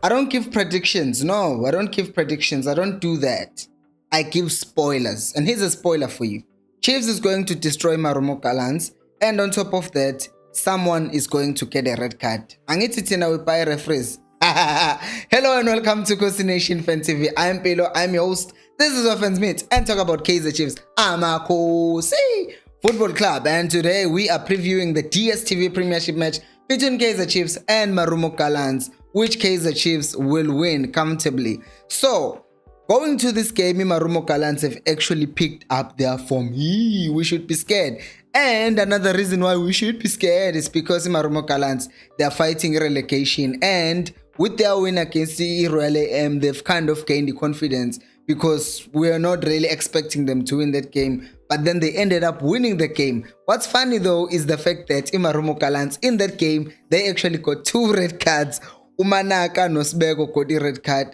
I don't give predictions. No, I don't give predictions. I don't do that. I give spoilers. And here's a spoiler for you. Chiefs is going to destroy Marumo Gallants. And on top of that, someone is going to get a red card. Angithi thina we buy referees. Hello and welcome to Khosi Nation Fan TV. I'm Pelo, I'm your host. This is our fans meet and talk about Kaizer Chiefs. I'm a Khosi Football Club, and today we are previewing the DSTV Premiership match between Kaizer Chiefs and Marumo Gallants, which Kaizer Chiefs will win comfortably. So, going to this game, Marumo Gallants have actually picked up their form. We should be scared. And another reason why we should be scared is because Marumo Gallants, they are fighting relegation, and with their win against the Royal AM, they've kind of gained the confidence because we are not really expecting them to win that game, but then they ended up winning the game. What's funny though is the fact that Marumo Gallants in that game, they actually got 2 red cards. Umanaka Nosbego got the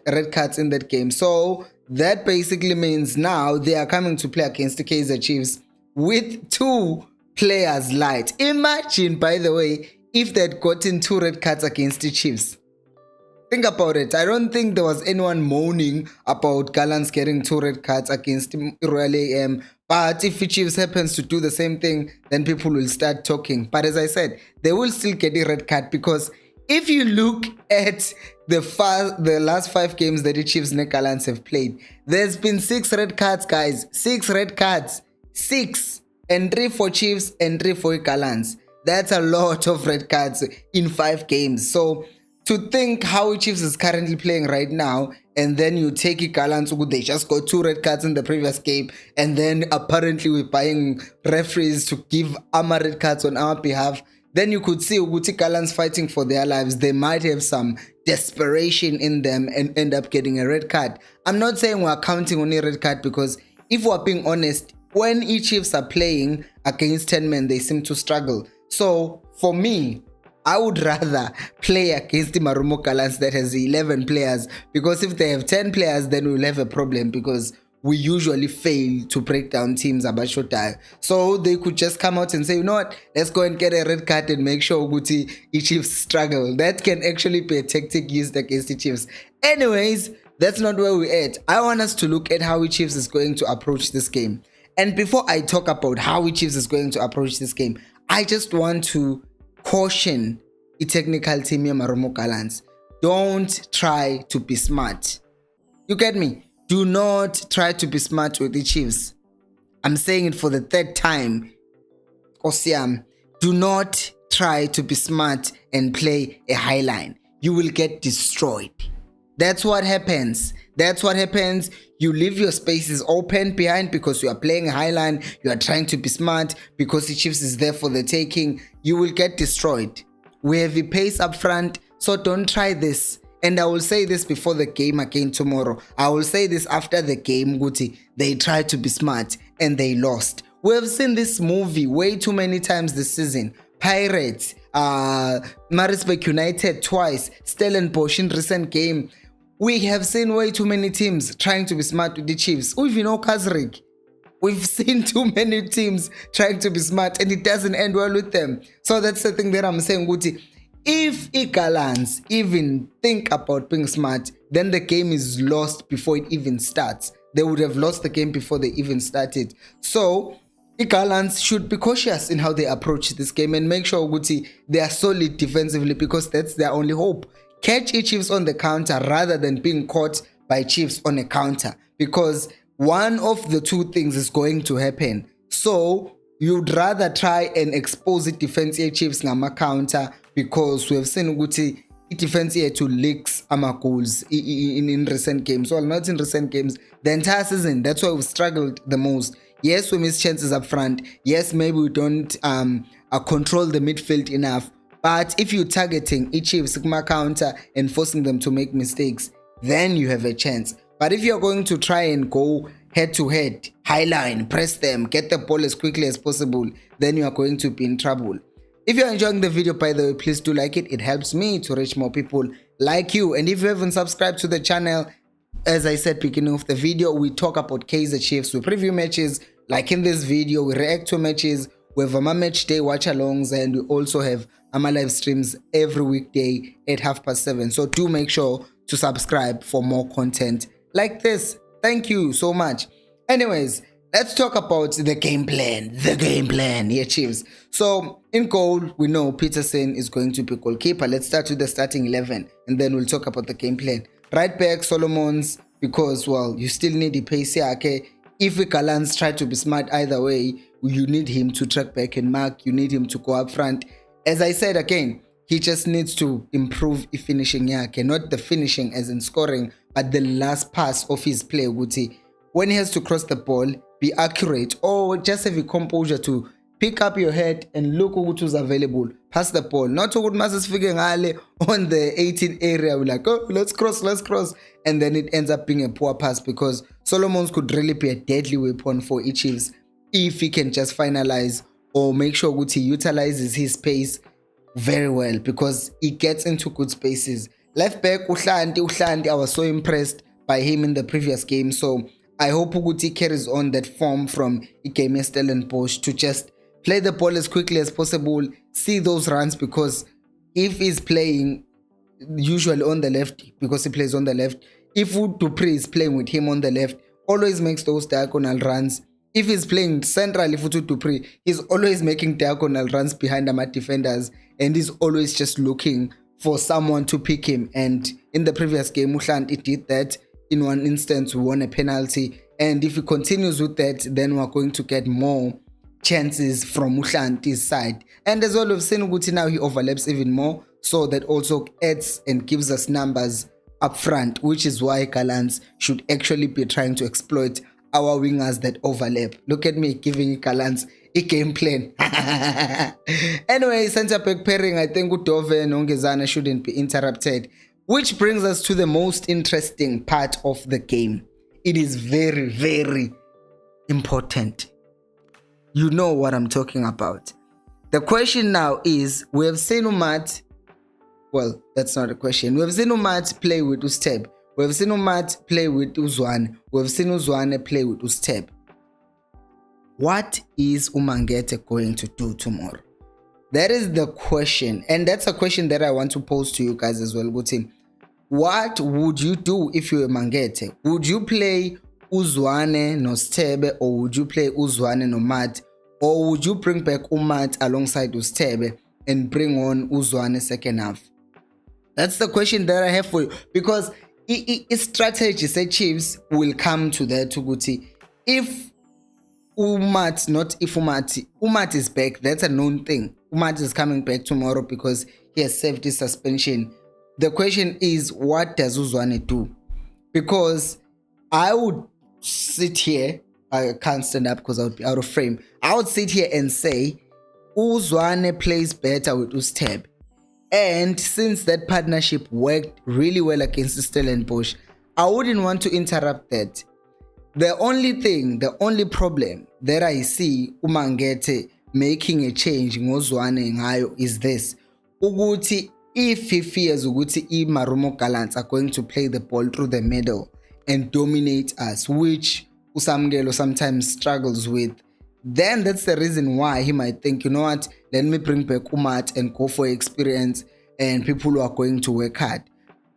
red cards in that game. So that basically means now they are coming to play against the Kaizer Chiefs with 2 players light. Imagine, by the way, if they'd gotten 2 red cards against the Chiefs. Think about it. I don't think there was anyone moaning about Gallants getting 2 red cards against Royal AM. But if the Chiefs happens to do the same thing, then people will start talking. But as I said, they will still get a red card, because if you look at the last 5 games that the Chiefs and Gallants have played, there's been 6 red cards, guys. 6 red cards. 6. And 3 for Chiefs and 3 for Gallants. That's a lot of red cards in 5 games. So to think how Chiefs is currently playing right now, and then you take Gallants, they just got 2 red cards in the previous game, and then apparently we're buying referees to give our red cards on our behalf, then you could see Gallants fighting for their lives. They might have some desperation in them and end up getting a red card. I'm not saying we're counting on a red card, because if we're being honest, when Chiefs are playing against 10 men, they seem to struggle. So for me, I would rather play against the Marumo Gallants that has 11 players, because if they have 10 players, then we'll have a problem, because we usually fail to break down teams about short time. So they could just come out and say, you know what, let's go and get a red card and make sure the Chiefs struggle. That can actually be a tactic used against the Chiefs. Anyways, that's not where we're at. I want us to look at how the Chiefs is going to approach this game. And before I talk about how the Chiefs is going to approach this game, I just want to caution the technical team here, Marumo Gallants. Don't try to be smart. You get me? Do not try to be smart with the Chiefs. I'm saying it for the 3rd time. Khosi, do not try to be smart and play a high line. You will get destroyed. That's what happens. That's what happens. You leave your spaces open behind because you are playing a high line. You are trying to be smart because the Chiefs is there for the taking. You will get destroyed. We have a pace up front, so don't try this. And I will say this before the game again tomorrow. I will say this after the game, Guti. They tried to be smart and they lost. We have seen this movie way too many times this season. Pirates, Pietermaritzburg United twice, Stellenbosch in recent game. We have seen way too many teams trying to be smart with the Chiefs. Even Kaizer. We've seen too many teams trying to be smart, and it doesn't end well with them. So that's the thing that I'm saying, Guti. If Gallants even think about being smart, then the game is lost before it even starts. They would have lost the game before they even started. So Gallants should be cautious in how they approach this game and make sure Guti, they are solid defensively, because that's their only hope. Catch Chiefs on the counter rather than being caught by Chiefs on a counter, because one of the 2 things is going to happen. So you'd rather try and expose the defense Chiefs ngama counter, because we have seen Guti defense to leaks ama goals in recent games. Well, not in recent games, the entire season. That's why we've struggled the most. Yes, we miss chances up front. Yes, maybe we don't control the midfield enough. But if you're targeting Chiefs counter and forcing them to make mistakes, then you have a chance. But if you're going to try and go head to head, high line, press them, get the ball as quickly as possible, then you are going to be in trouble. If you're enjoying the video, by the way, please do like it. It helps me to reach more people like you. And if you haven't subscribed to the channel, as I said beginning of the video, we talk about Kaizer Chiefs, we preview matches. Like in this video, we react to matches. We have a match day watch alongs, and we also have live streams every weekday at 7:30. So do make sure to subscribe for more content like this. Thank you so much. Anyways, let's talk about the game plan. The game plan here, Chiefs. So in goal, we know Peterson is going to be goalkeeper. Let's start with the starting 11 and then we'll talk about the game plan. Right back, Solomon's, because, well, you still need the pace here, okay? If Gallants try to be smart either way, you need him to track back and mark. You need him to go up front. As I said again, he just needs to improve the finishing here, okay? Not the finishing as in scoring, but the last pass of his play. When he has to cross the ball, be accurate, or just have a composure to pick up your head and look who's available. Pass the ball. Not to masses figuring on the 18 area. We're like, oh, let's cross. And then it ends up being a poor pass because Solomon's could really be a deadly weapon for Chiefs if he can just finalize or make sure he utilizes his space very well because he gets into good spaces. Left back, Uhlanti, I was so impressed by him in the previous game. So I hope he carries on that form from Stellenbosch to just play the ball as quickly as possible, see those runs, because if he's playing usually on the left, because he plays on the left, if Dupree is playing with him on the left, always makes those diagonal runs. If he's playing centrally for Dupree, he's always making diagonal runs behind the defenders and he's always just looking for someone to pick him. And in the previous game, Uhlanti did that. In one instance, we won a penalty. And if he continues with that, then we're going to get more chances from Uhlanti's side. And as well, we've seen Uguti now he overlaps even more. So that also adds and gives us numbers up front, which is why Gallants should actually be trying to exploit our wingers that overlap. Look at me giving Gallants a game plan. Anyway, center back pairing, I think Udove and Ongezana shouldn't be interrupted. Which brings us to the most interesting part of the game. It is very, very important. You know what I'm talking about. The question now is, we have seen Umat, well, that's not a question. We have seen Umat play with Usteb. We have seen Umat play with Uzwane. We have seen Uzwane play with Usteb. What is Umangete going to do tomorrow? That is the question. And that's a question that I want to pose to you guys as well. What would you do if you were Mangete? Would you play Uzwane no Stebe, or would you play Uzwane no Mat? Or would you bring back Umat alongside Ustebe and bring on Uzwane second half? That's the question that I have for you. Because strategy, say Chiefs, will come to that, Tuguti. If Umat, not if Umat is back, that's a known thing. Umat is coming back tomorrow because he has served his suspension. The question is, what does Uzwane do? Because I would sit here, I can't stand up because I would be out of frame. I would sit here and say, Uzwane plays better with Usteb. And since that partnership worked really well against Stellenbosch, I wouldn't want to interrupt that. The only problem that I see Umangete making a change ngozwane ngayo is this. Uguti, if he fears Uguti Marumo Gallants are going to play the ball through the middle and dominate us, which Usamgelo sometimes struggles with, then that's the reason why he might think, you know what, let me bring back Umat and go for experience and people who are going to work hard.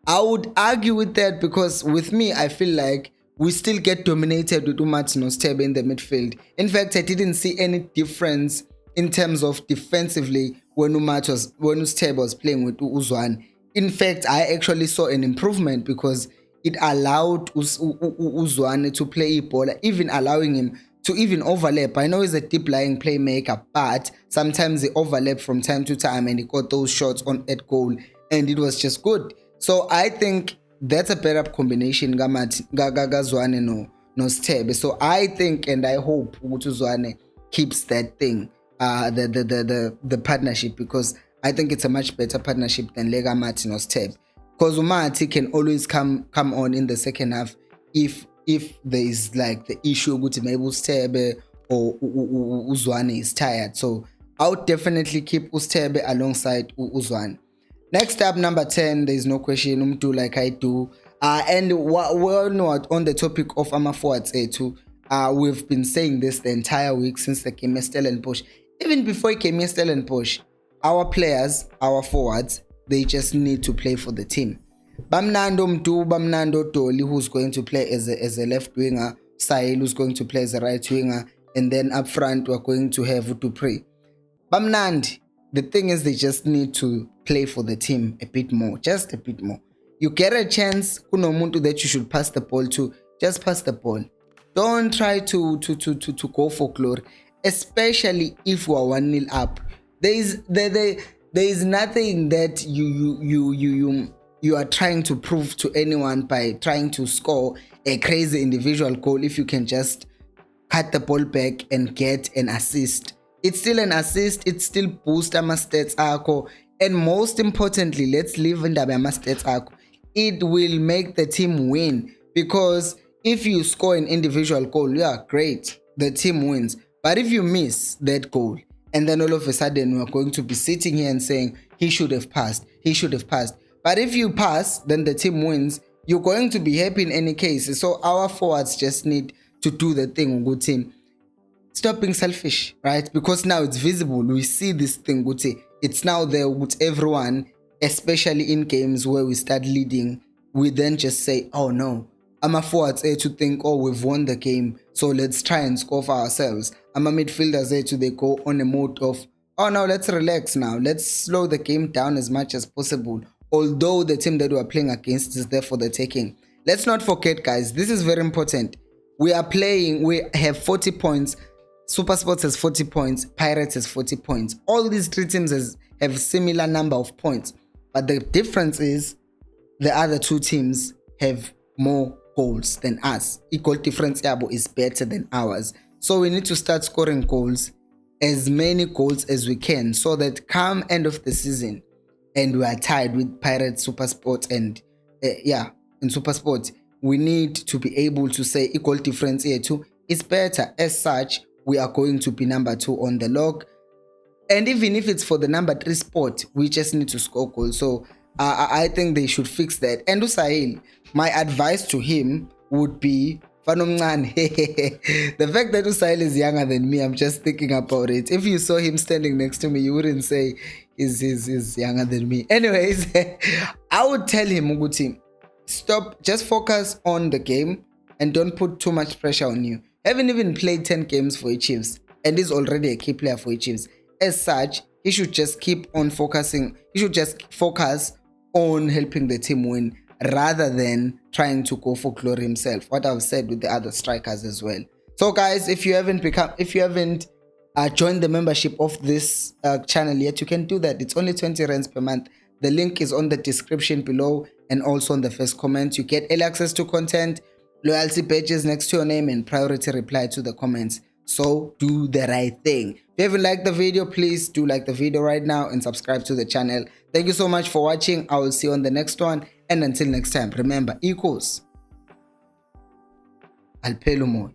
I would argue with that because with me, I feel like we still get dominated with Umat Nostebe in the midfield. In fact, I didn't see any difference in terms of defensively when Ustebe was playing with Uzwane. In fact, I actually saw an improvement because it allowed Uzwane to play ball, even allowing him to even overlap. I know he's a deep lying playmaker, but sometimes he overlapped from time to time and he got those shots at goal and it was just good. So I think that's a better combination, Zwane no Stebe. So I think and I hope Zwane keeps that thing, the partnership, because I think it's a much better partnership than Lega Mati no Stebe. Because Umati can always come on in the second half if there is like the issue with maybe Ustebe or Uzwane is tired. So I would definitely keep Ustebe alongside Uzwane. Next up, number 10, there is no question, do like I do. And we're not on the topic of Ama forwards too. We've been saying this the entire week since the game Stellenbosch. Even before it came Stellenbosch, our players, our forwards, they just need to play for the team. Bamnando Mdu, Bamnando Toli, who's going to play as a left winger, Sahil, who's going to play as a right winger, and then up front we're going to have Utupre. Bamnandi, the thing is they just need to play for the team a bit more, just a bit more. You get a chance, kunomuntu that you should pass the ball to, just pass the ball. Don't try to go for glory, especially if you are 1-0 up. There is nothing that you are trying to prove to anyone by trying to score a crazy individual goal if you can just cut the ball back and get an assist. It's still an assist, it still boosts our stats akho, and most importantly, let's leave in the stats akho. It will make the team win, because if you score an individual goal, yeah, great, the team wins. But if you miss that goal, and then all of a sudden we're going to be sitting here and saying he should have passed, he should have passed. But if you pass, then the team wins. You're going to be happy in any case. So our forwards just need to do the thing, good team. Stop being selfish, right? Because now it's visible. We see this thing, good. It's now there with everyone, especially in games where we start leading. We then just say, oh no, I'm a forwards there to think, oh, we've won the game, so let's try and score for ourselves. I'm a midfielders there to they go on a mode of, oh no, let's relax now. Let's slow the game down as much as possible. Although the team that we're playing against is there for the taking. Let's not forget, guys, this is very important. We are playing, we have 40 points. Super Sports has 40 points, Pirates has 40 points. All these three teams have similar number of points. But the difference is the other two teams have more goals than us. Equal difference yabo is better than ours. So we need to start scoring goals, as many goals as we can, so that come end of the season and we are tied with Pirates, Super Sports, and in Super Sports, we need to be able to say equal difference here too is better. As such, we are going to be number 2 on the log. And even if it's for the number 3 spot, we just need to score goals. So I think they should fix that. And Sahil, my advice to him would be, the fact that Sahil is younger than me, I'm just thinking about it. If you saw him standing next to me, you wouldn't say he's younger than me. Anyways, I would tell him, Uguti, stop, just focus on the game and don't put too much pressure on you. Haven't even played 10 games for the Chiefs and is already a key player for the Chiefs. As such, he should just keep on focusing. He should just focus on helping the team win rather than trying to go for glory himself. What I've said with the other strikers as well. So guys, if you haven't joined the membership of this channel yet, you can do that. It's only 20 rands per month. The link is on the description below and also on the first comment. You get early access to content, loyalty badges next to your name, and priority reply to the comments. So do the right thing. If you haven't liked the video, please do like the video right now and subscribe to the channel. Thank you so much for watching. I will see you on the next one. And until next time, remember, equals Alpelumoy.